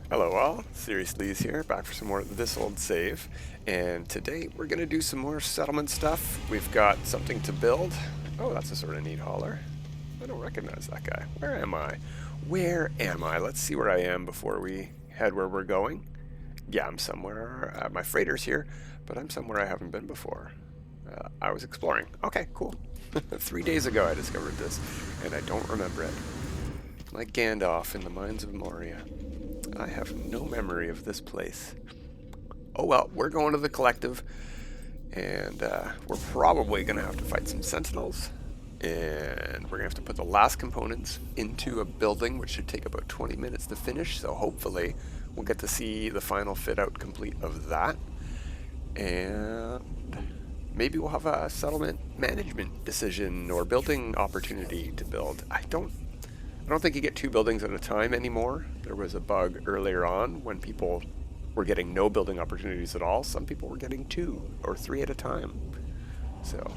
Hello all, Seriously's here, back for some more This Old Save, and today we're going to do some more settlement stuff. We've got something to build. Oh, that's a sort of neat hauler. I don't recognize that guy. Where am I? Where am I? Let's see where I am before we head where we're going. Yeah, I'm somewhere. My freighter's here, but I'm somewhere I haven't been before. I was exploring. Okay, cool. 3 days ago I discovered this, and I don't remember it. Like Gandalf in the Mines of Moria. I have no memory of this place. Oh well, we're going to the collective, and we're probably going to have to fight some sentinels, and we're going to have to put the last components into a building, which should take about 20 minutes to finish, so hopefully we'll get to see the final fit out complete of that, and maybe we'll have a settlement management decision or building opportunity to build. I don't think you get 2 buildings at a time anymore. There was a bug earlier on when people were getting no building opportunities at all. Some people were getting 2 or 3 at a time. So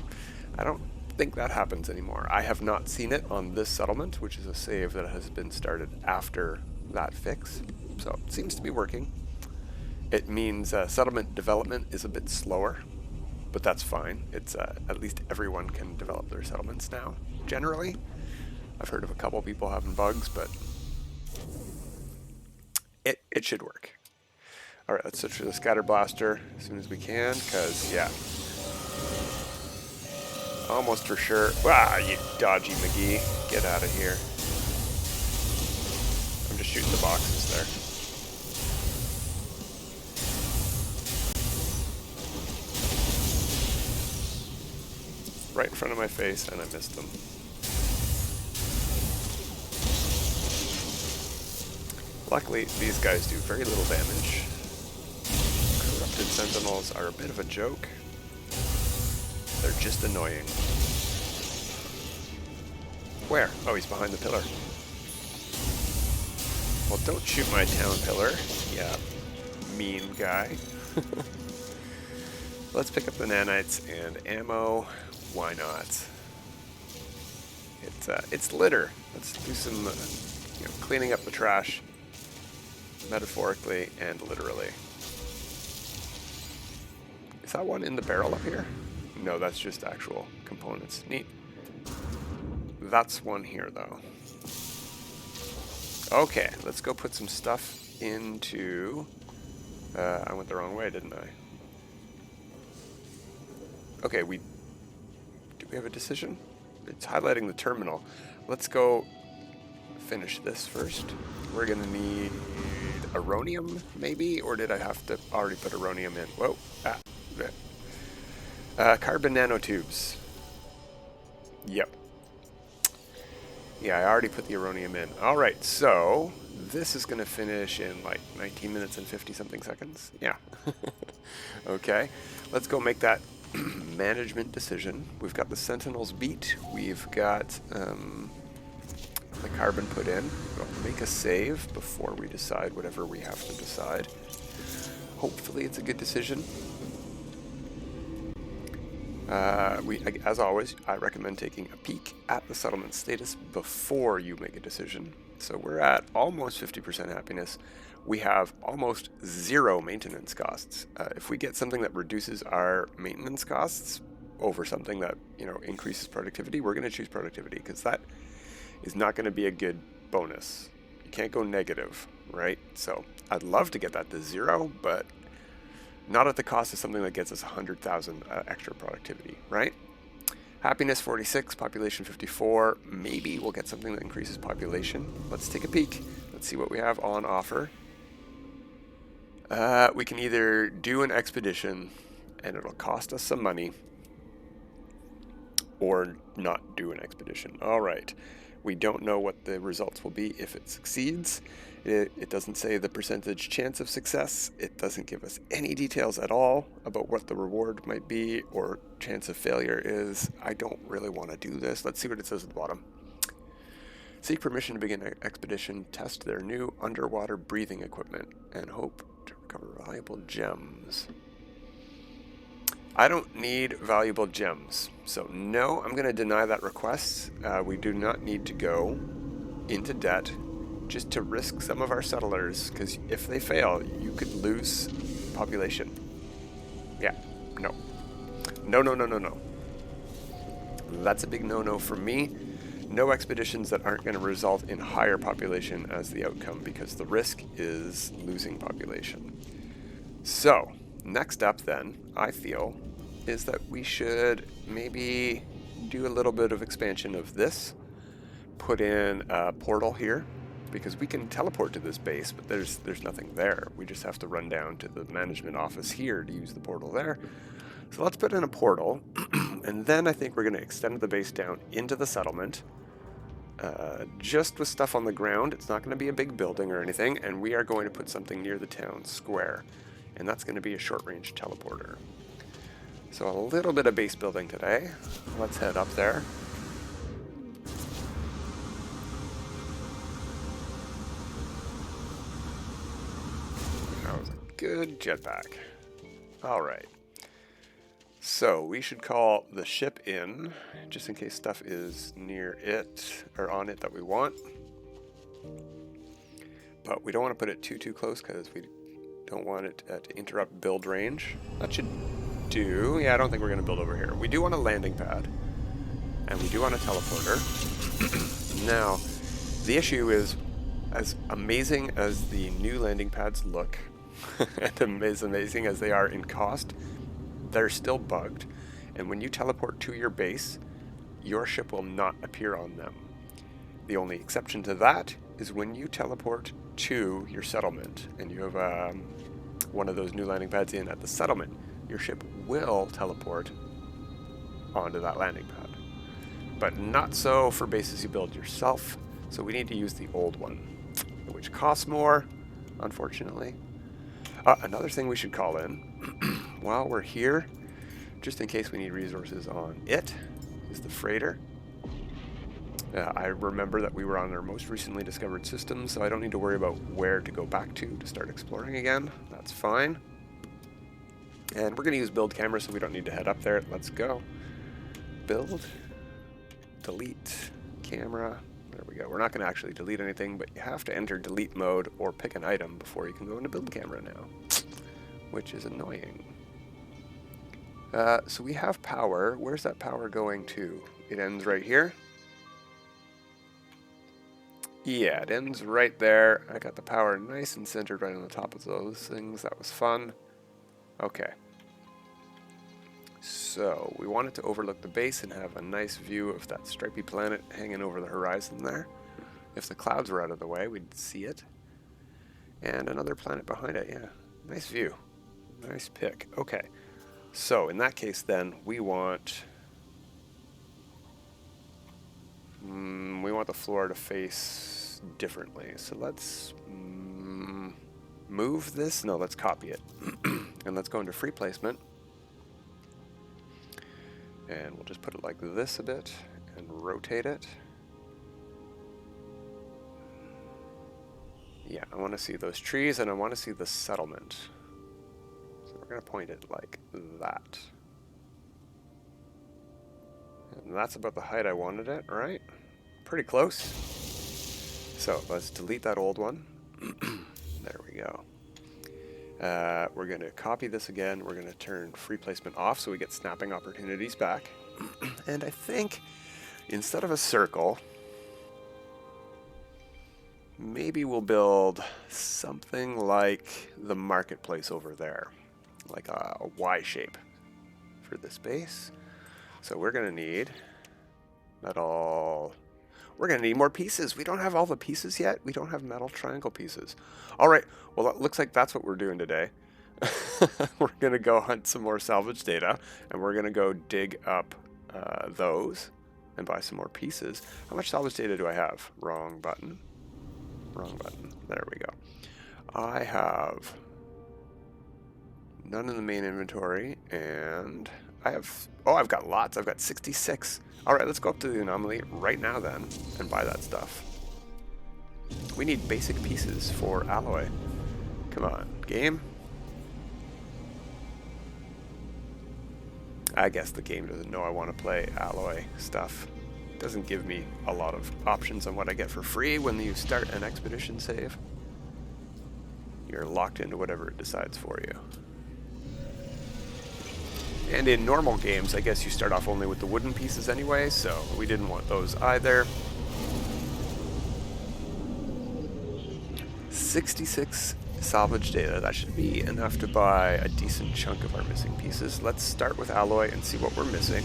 I don't think that happens anymore. I have not seen it on this settlement, which is a save that has been started after that fix. So it seems to be working. It means settlement development is a bit slower, but that's fine. It's at least everyone can develop their settlements now, generally. I've heard of a couple people having bugs, but it should work. All right, let's switch to the scatter blaster as soon as we can, because, yeah, almost for sure. Ah, you dodgy McGee. Get out of here. I'm just shooting the boxes there. Right in front of my face, and I missed them. Luckily, these guys do very little damage. Corrupted sentinels are a bit of a joke. They're just annoying. Where? Oh, he's behind the pillar. Well, don't shoot my town pillar. Yeah, mean guy. Let's pick up the nanites and ammo. Why not? It's litter. Let's do some cleaning up the trash. Metaphorically and literally. Is that one in the barrel up here? No, that's just actual components. Neat. That's one here, though. Okay, let's go put some stuff into... I went the wrong way, didn't I? Okay, do we have a decision? It's highlighting the terminal. Let's go finish this first. We're gonna need aronium, maybe? Or did I have to already put aronium in? Whoa. Carbon nanotubes. Yep. Yeah, I already put the aronium in. Alright, so this is going to finish in like 19 minutes and 50 something seconds. Yeah. Okay. Let's go make that management decision. We've got the sentinels beat. We've got the carbon put in. We'll make a save before we decide whatever we have to decide. Hopefully it's a good decision. As always, I recommend taking a peek at the settlement status before you make a decision. So we're at almost 50% happiness. We have almost 0 maintenance costs. If we get something that reduces our maintenance costs over something that increases productivity, we're going to choose productivity because that is not going to be a good bonus. You can't go negative, right? So I'd love to get that to 0, but not at the cost of something that gets us 100,000 extra productivity, right? Happiness 46, population 54. Maybe we'll get something that increases population. Let's take a peek. Let's see what we have on offer. We can either do an expedition, and it'll cost us some money, or not do an expedition. All right. We don't know what the results will be if it succeeds. It doesn't say the percentage chance of success. It doesn't give us any details at all about what the reward might be or chance of failure is. I don't really want to do this. Let's see what it says at the bottom. Seek permission to begin an expedition, test their new underwater breathing equipment, and hope to recover valuable gems. I don't need valuable gems, so no, I'm going to deny that request. We do not need to go into debt just to risk some of our settlers, because if they fail, you could lose population. Yeah, no. No, no, no, no, no. That's a big no-no for me. No expeditions that aren't going to result in higher population as the outcome, because the risk is losing population. So, next up then, I feel, is that we should maybe do a little bit of expansion of this. Put in a portal here, because we can teleport to this base, but there's nothing there. We just have to run down to the management office here to use the portal there. So let's put in a portal, and then I think we're going to extend the base down into the settlement, just with stuff on the ground. It's not going to be a big building or anything, and we are going to put something near the town square, and that's going to be a short-range teleporter. So a little bit of base building today. Let's head up there. That was a good jetpack. All right. So we should call the ship in, just in case stuff is near it, or on it that we want. But we don't want to put it too close, because we don't want it to interrupt build range. That should do. Yeah, I don't think we're going to build over here. We do want a landing pad, and we do want a teleporter. Now, the issue is, as amazing as the new landing pads look, and as amazing as they are in cost, they're still bugged, and when you teleport to your base, your ship will not appear on them. The only exception to that is when you teleport to your settlement, and you have one of those new landing pads in at the settlement, your ship will teleport onto that landing pad. But not so for bases you build yourself, so we need to use the old one, which costs more, unfortunately. Another thing we should call in, while we're here, just in case we need resources on it, is the freighter. I remember that we were on our most recently discovered system, so I don't need to worry about where to go back to start exploring again. That's fine. And we're going to use build camera, so we don't need to head up there. Let's go. Build. Delete. Camera. There we go. We're not going to actually delete anything, but you have to enter delete mode or pick an item before you can go into build camera now, which is annoying. So we have power. Where's that power going to? It ends right here. Yeah, it ends right there. I got the power nice and centered right on the top of those things. That was fun. Okay. So we want it to overlook the base and have a nice view of that stripy planet hanging over the horizon there. If the clouds were out of the way, we'd see it. And another planet behind it, yeah. Nice view. Nice pick. Okay. So in that case then, we want the floor to face differently. So let's move this. No, let's copy it. And let's go into free placement. And we'll just put it like this a bit and rotate it. Yeah, I want to see those trees and I want to see the settlement. So we're going to point it like that. And that's about the height I wanted it, right? Pretty close. So let's delete that old one. There we go. We're going to copy this again. We're going to turn free placement off so we get snapping opportunities back. And I think instead of a circle, maybe we'll build something like the marketplace over there, like a Y shape for this base. So we're going to need metal. We're going to need more pieces. We don't have all the pieces yet. We don't have metal triangle pieces. All right. Well, it looks like that's what we're doing today. We're going to go hunt some more salvage data, and we're going to go dig up those and buy some more pieces. How much salvage data do I have? Wrong button. Wrong button. There we go. I have none in the main inventory, and I've got lots. I've got 66. All right, let's go up to the anomaly right now then and buy that stuff. We need basic pieces for alloy. Come on, game. I guess the game doesn't know I want to play alloy stuff. Doesn't give me a lot of options on what I get for free when you start an expedition save. You're locked into whatever it decides for you. And in normal games, I guess you start off only with the wooden pieces anyway, so we didn't want those either. 66 salvage data. That should be enough to buy a decent chunk of our missing pieces. Let's start with alloy and see what we're missing.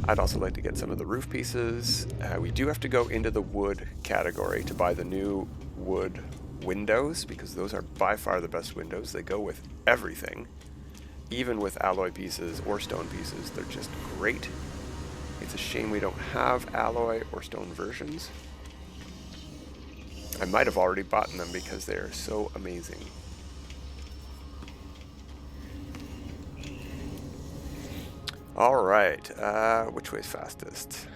I'd also like to get some of the roof pieces. We do have to go into the wood category to buy the new wood windows, because those are by far the best windows. They go with everything. Even with alloy pieces or stone pieces, they're just great. It's a shame we don't have alloy or stone versions. I might have already bought them because they're so amazing. Alright, which way's fastest?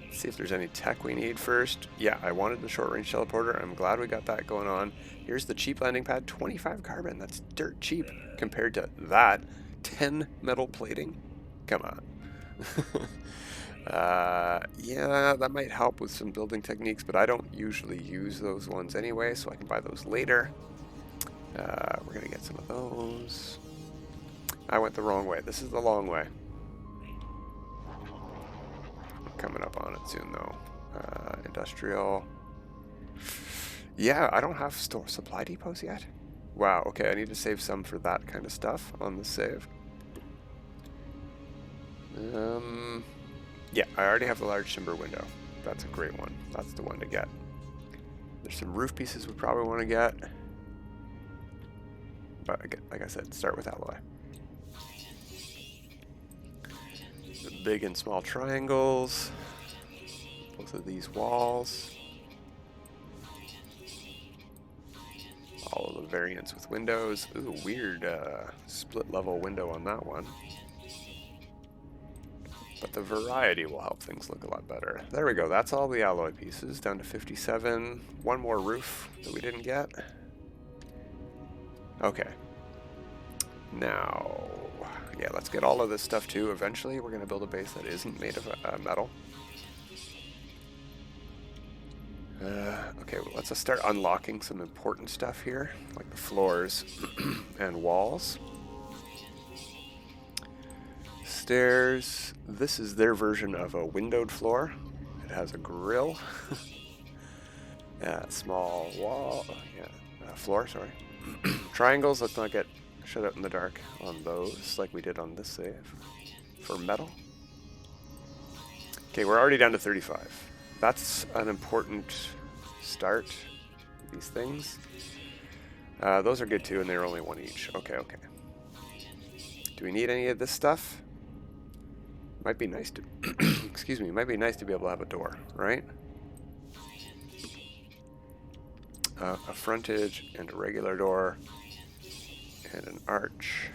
Let's see if there's any tech we need first. Yeah, I wanted the short-range teleporter. I'm glad we got that going on. Here's the cheap landing pad, 25 carbon. That's dirt cheap compared to that. 10 metal plating? Come on. Yeah, that might help with some building techniques, but I don't usually use those ones anyway, so I can buy those later. We're going to get some of those. I went the wrong way. This is the long way. Coming up on it soon, though. Industrial. Yeah, I don't have store supply depots yet. Wow, okay, I need to save some for that kind of stuff on the save. Yeah, I already have the large timber window. That's a great one. That's the one to get. There's some roof pieces we probably want to get. But again, like I said, start with alloy. The big and small triangles. Both of these walls. All of the variants with windows. Ooh, weird split level window on that one. But the variety will help things look a lot better. There we go. That's all the alloy pieces. Down to 57. One more roof that we didn't get. Okay. Now, yeah, let's get all of this stuff too. Eventually, we're going to build a base that isn't made of metal. Okay, well, let's just start unlocking some important stuff here, like the floors and walls. Stairs. This is their version of a windowed floor. It has a grill. Small wall. Floor, sorry. Triangles, let's not get shut out in the dark on those like we did on this save. For metal. Okay, we're already down to 35. That's an important start. These things. Those are good too, and they're only one each. Okay, okay. Do we need any of this stuff? Might be nice to, excuse me, might be nice to be able to have a door, right? A frontage and a regular door and an arch.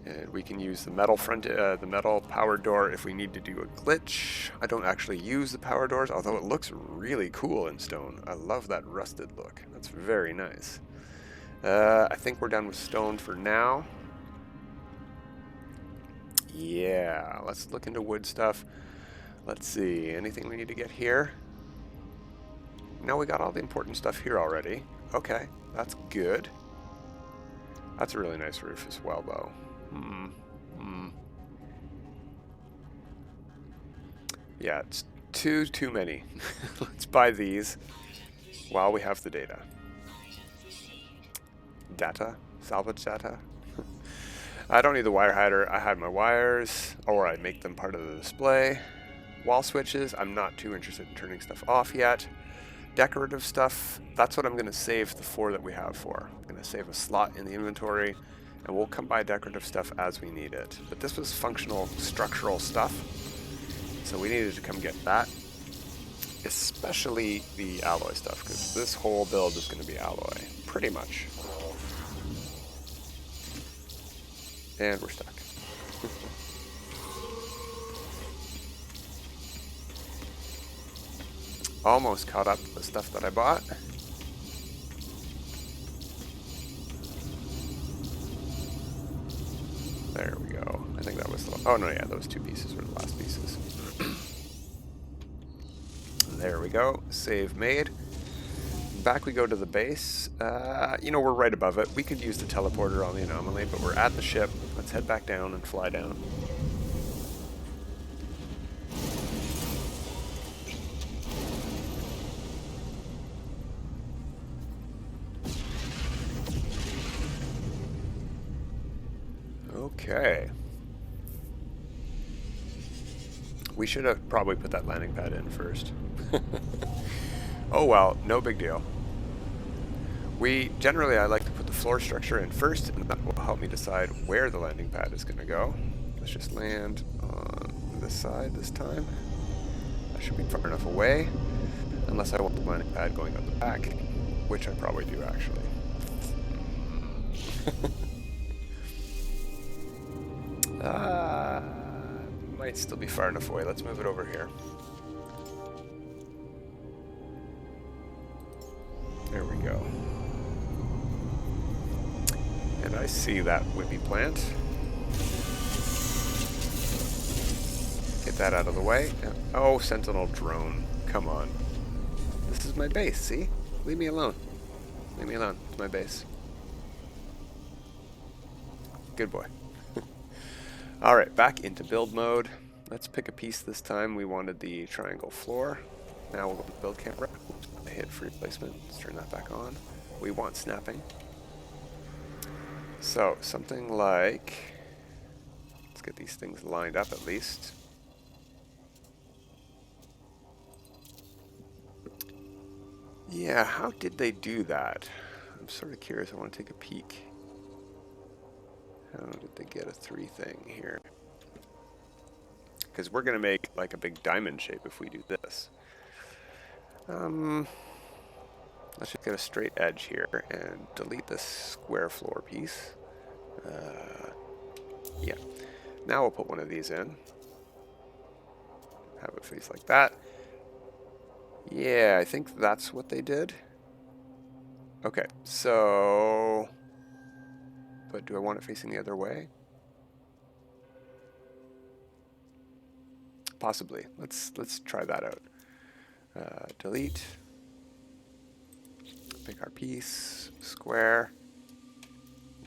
And we can use the metal the metal power door if we need to do a glitch. I don't actually use the power doors, although it looks really cool in stone. I love that rusted look. That's very nice. I think we're done with stone for now. Yeah, let's look into wood stuff. Let's see, anything we need to get here? No, we got all the important stuff here already. Okay, that's good. That's a really nice roof as well, though. Yeah, it's too many. Let's buy these while we have the data. Data? Salvage data? I don't need the wire hider. I hide my wires, or I make them part of the display. Wall switches, I'm not too interested in turning stuff off yet. Decorative stuff, that's what I'm going to save the 4 that we have for. I'm going to save a slot in the inventory, and we'll come by decorative stuff as we need it. But this was functional, structural stuff, so we needed to come get that. Especially the alloy stuff, because this whole build is going to be alloy, pretty much. And we're stuck. Almost caught up to the stuff that I bought. There we go. I think that was the... Oh, no, yeah, those two pieces were the last pieces. There we go. Save made. Back we go to the base. You know, we're right above it. We could use the teleporter on the anomaly, but we're at the ship. Let's head back down and fly down. Okay. We should have probably put that landing pad in first. Oh well, no big deal. Generally I like to put the floor structure in first, and that will help me decide where the landing pad is going to go. Let's just land on this side this time. That should be far enough away, unless I want the landing pad going out the back, which I probably do actually. Might still be far enough away. Let's move it over here. There we go. And I see that whippy plant. Get that out of the way. Oh, Sentinel drone. Come on. This is my base, see? Leave me alone. Leave me alone. It's my base. Good boy. Alright, back into build mode. Let's pick a piece this time. We wanted the triangle floor. Now we'll go to build camera. Oops, I hit free placement. Let's turn that back on. We want snapping. So, something like... Let's get these things lined up at least. Yeah, how did they do that? I'm sort of curious. I want to take a peek. How did they get a 3 thing here? Because we're going to make like a big diamond shape if we do this. Let's just get a straight edge here and delete this square floor piece. Yeah. Now we'll put one of these in. Have it face like that. Yeah, I think that's what they did. Okay, so... But do I want it facing the other way? Possibly. Let's try that out. Delete. Pick our piece. Square.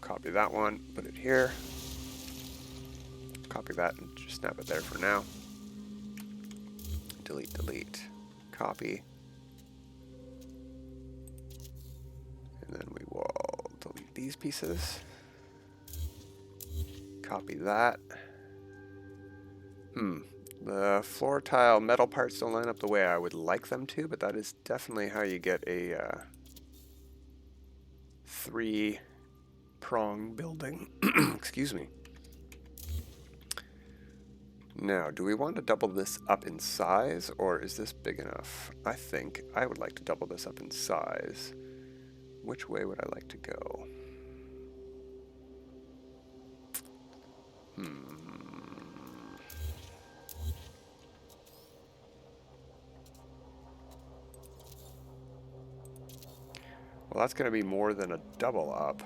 Copy that one. Put it here. Copy that and just snap it there for now. Delete, delete. Copy. And then we will delete these pieces. Copy that. The floor tile metal parts don't line up the way I would like them to, but that is definitely how you get a 3-prong building. Excuse me. Now, do we want to double this up in size, or is this big enough? I think I would like to double this up in size. Which way would I like to go? Well, that's going to be more than a double up,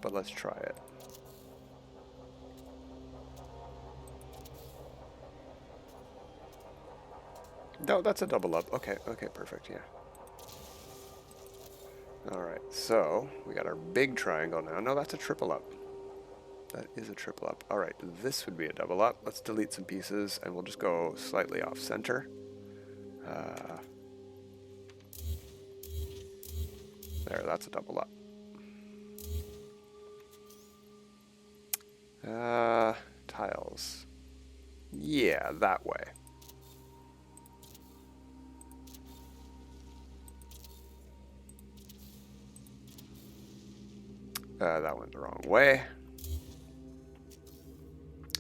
but let's try it. No, that's a double up. Okay, okay, perfect, yeah. Alright, so we got our big triangle now. No, that's a triple up. That is a triple up. Alright, this would be a double up. Let's delete some pieces, and we'll just go slightly off center. There, that's a double up. Tiles. Yeah, that way. That went the wrong way.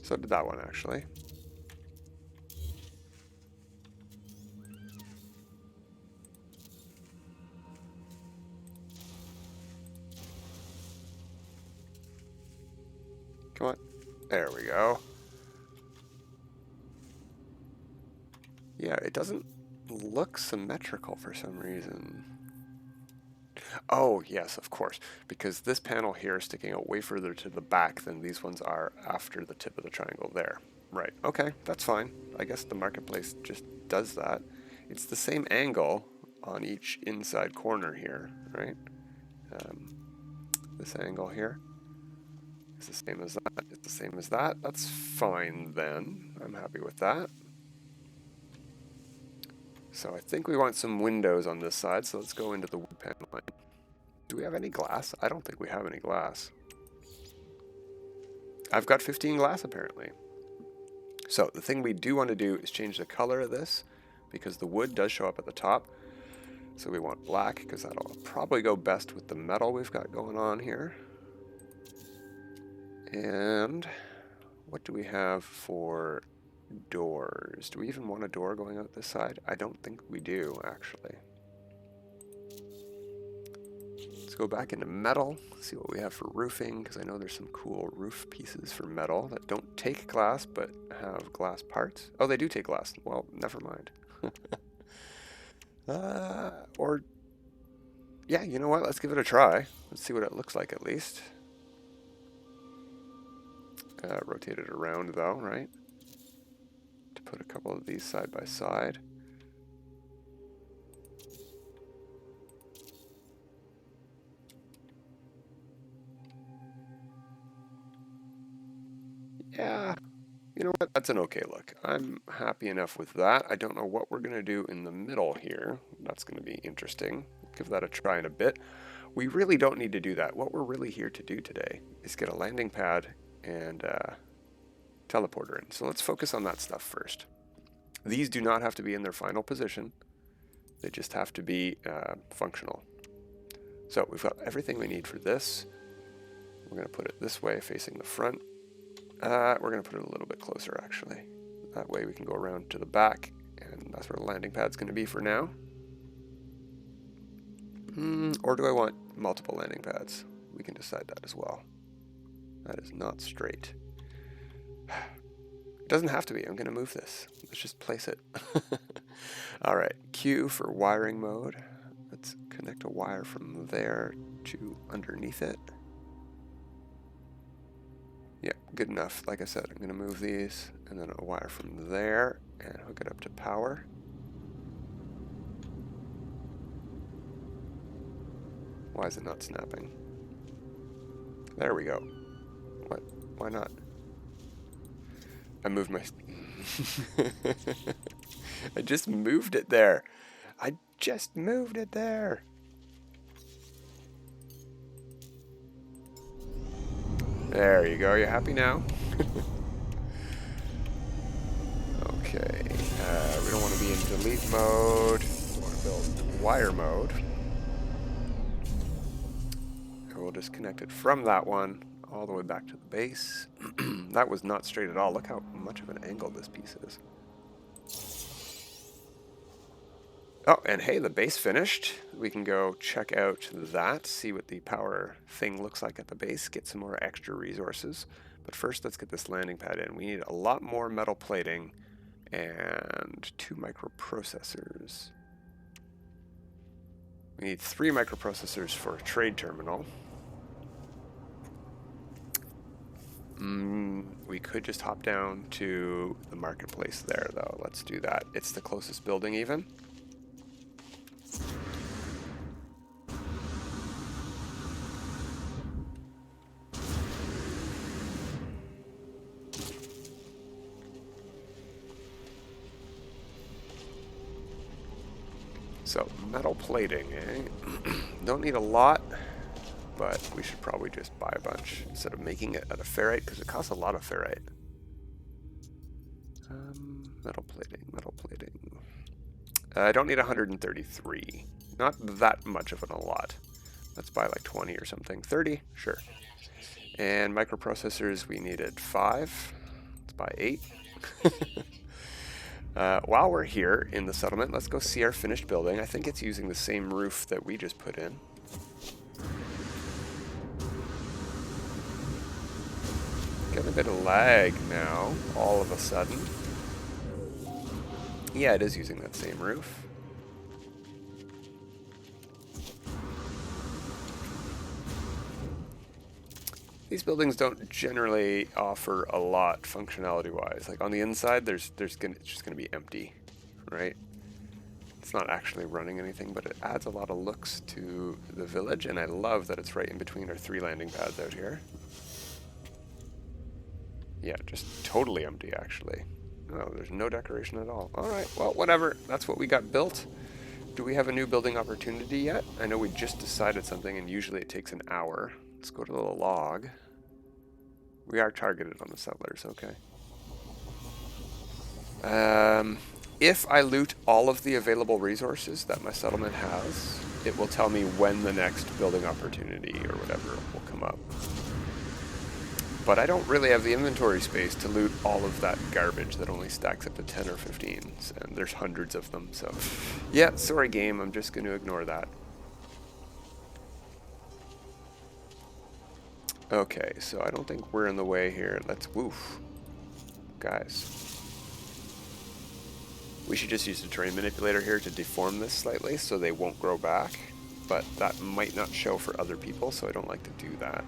So did that one, actually. Come on. There we go. Yeah, it doesn't look symmetrical for some reason. Oh, yes, of course, because this panel here is sticking out way further to the back than these ones are after the tip of the triangle there. Right, okay, that's fine. I guess the marketplace just does that. It's the same angle on each inside corner here, right? This angle here is the same as that. It's the same as that. That's fine then. I'm happy with that. So I think we want some windows on this side, so let's go into the wood paneling. Do we have any glass? I don't think we have any glass. I've got 15 glass apparently. So the thing we do want to do is change the color of this because the wood does show up at the top. So we want black because that'll probably go best with the metal we've got going on here. And what do we have for doors? Do we even want a door going out this side? I don't think we do, actually. Let's go back into metal, see what we have for roofing, because I know there's some cool roof pieces for metal that don't take glass, but have glass parts. Oh, they do take glass. Well, never mind. Or, yeah, you know what? Let's give it a try. Let's see what it looks like at least. Rotate it around though, right? To put a couple of these side by side. Yeah, you know what? That's an okay look. I'm happy enough with that. I don't know what we're going to do in the middle here. That's going to be interesting. Give that a try in a bit. We really don't need to do that. What we're really here to do today is get a landing pad and teleporter in. So let's focus on that stuff first. These do not have to be in their final position. They just have to be functional. So we've got everything we need for this. We're going to put it this way, facing the front. We're going to put it a little bit closer, actually. That way we can go around to the back, and that's where the landing pad's going to be for now. Or do I want multiple landing pads? We can decide that as well. That is not straight. It doesn't have to be. I'm going to move this. Let's just place it. All right, Q for wiring mode. Let's connect a wire from there to underneath it. Yeah, good enough. Like I said, I'm going to move these and then a wire from there and hook it up to power. Why is it not snapping? There we go. What? Why not? I moved my... I just moved it there. I just moved it there. There you go. You happy now? Okay. We don't want to be in delete mode. We want to build wire mode. And we'll just connect it from that one all the way back to the base. That was not straight at all. Look how much of an angle this piece is. Oh, and hey, the base finished. We can go check out that, see what the power thing looks like at the base, get some more extra resources. But first, let's get this landing pad in. We need a lot more metal plating and 2 microprocessors. We need 3 microprocessors for a trade terminal. We could just hop down to the marketplace there, though. Let's do that. It's the closest building even. So, metal plating, eh? Don't need a lot, but we should probably just buy a bunch instead of making it out of ferrite, because it costs a lot of ferrite. Metal plating, metal plating. I don't need 133. Not that much of a lot. Let's buy like 20 or something. 30? Sure. And microprocessors, we needed 5. Let's buy 8. While we're here in the settlement, let's go see our finished building. I think it's using the same roof that we just put in. Getting a bit of lag now, all of a sudden. Yeah, it is using that same roof. These buildings don't generally offer a lot functionality-wise. Like on the inside, it's just gonna be empty, right? It's not actually running anything, but it adds a lot of looks to the village, and I love that it's right in between our 3 landing pads out here. Yeah, just totally empty, actually. No, there's no decoration at all. All right, well, whatever. That's what we got built. Do we have a new building opportunity yet? I know we just decided something, and usually it takes an hour. Let's go to the log. We are targeted on the settlers, okay. If I loot all of the available resources that my settlement has, it will tell me when the next building opportunity or whatever will come up. But I don't really have the inventory space to loot all of that garbage that only stacks up to 10 or 15, and there's hundreds of them, so... Yeah, sorry game, I'm just going to ignore that. Okay, so I don't think we're in the way here. Let's... Woof. Guys. We should just use the terrain manipulator here to deform this slightly so they won't grow back, but that might not show for other people, so I don't like to do that.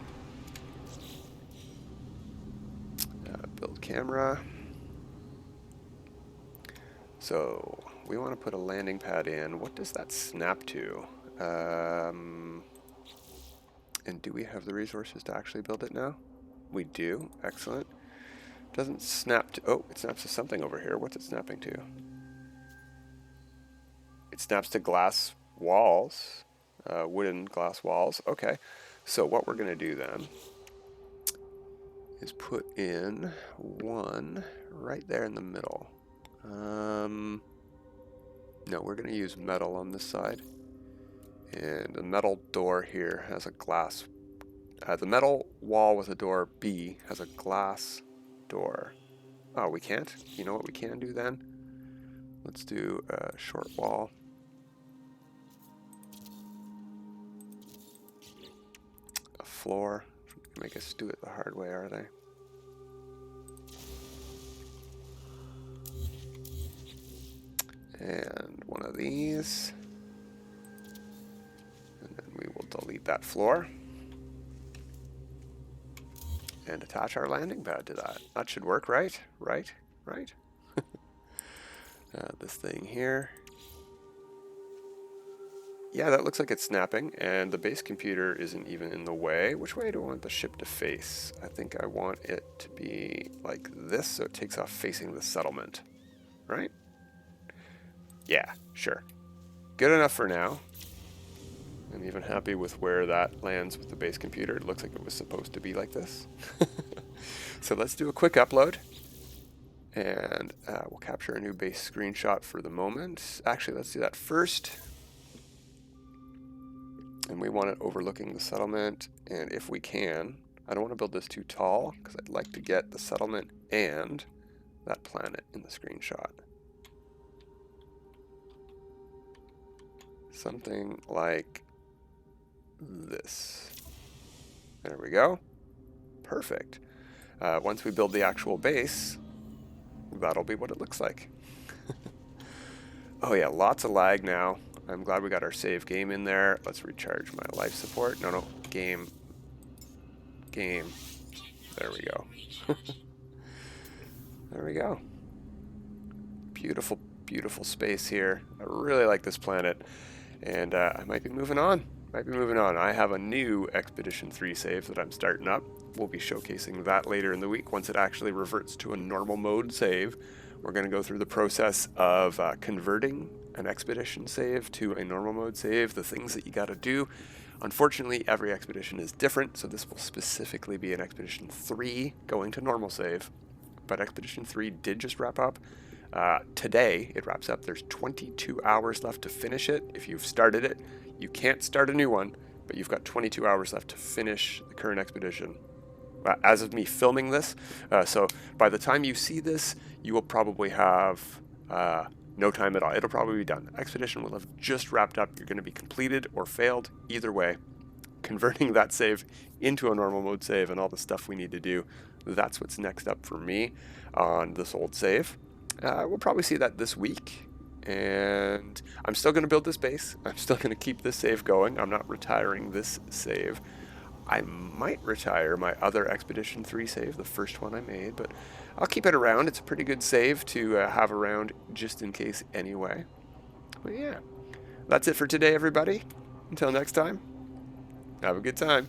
Build camera. So we want to put a landing pad in. What does that snap to? And do we have the resources to actually build it now? We do. Excellent. Doesn't snap to... Oh, it snaps to something over here. What's it snapping to? It snaps to glass walls. Wooden glass walls. Okay. So what we're going to do then is put in one right there in the middle. No, we're going to use metal on this side. And the metal door here has a glass... the metal wall with a door B has a glass door. Oh, we can't? You know what we can do then? Let's do a short wall. A floor. Make us do it the hard way, are they? And one of these. And then we will delete that floor. And attach our landing pad to that. That should work, right? Right? This thing here. Yeah, that looks like it's snapping, and the base computer isn't even in the way. Which way do I want the ship to face? I think I want it to be like this, so it takes off facing the settlement. Right? Yeah, sure. Good enough for now. I'm even happy with where that lands with the base computer. It looks like it was supposed to be like this. So let's do a quick upload. And we'll capture a new base screenshot for the moment. Actually, let's do that first. And we want it overlooking the settlement. And if we can, I don't want to build this too tall, because I'd like to get the settlement and that planet in the screenshot. Something like this. There we go. Perfect. Once we build the actual base, that'll be what it looks like. Oh yeah, lots of lag now. I'm glad we got our save game in there. Let's recharge my life support. No, game. There we go. There we go. Beautiful, beautiful space here. I really like this planet. And I might be moving on. I have a new Expedition 3 save that I'm starting up. We'll be showcasing that later in the week once it actually reverts to a normal mode save. We're going to go through the process of converting an Expedition save to a normal mode save, the things that you got to do. Unfortunately, every Expedition is different, so this will specifically be an Expedition 3 going to normal save. But Expedition 3 did just wrap up. Today it wraps up. There's 22 hours left to finish it. If you've started it, you can't start a new one, but you've got 22 hours left to finish the current expedition. As of me filming this, so by the time you see this, you will probably have no time at all. It'll probably be done. Expedition will have just wrapped up. You're going to be completed or failed. Either way, converting that save into a normal mode save and all the stuff we need to do, that's what's next up for me on this old save. We'll probably see that this week. And I'm still going to build this base. I'm still going to keep this save going. I'm not retiring this save. I might retire my other Expedition 3 save, the first one I made, but I'll keep it around. It's a pretty good save to have around just in case anyway. But yeah, that's it for today, everybody. Until next time, have a good time.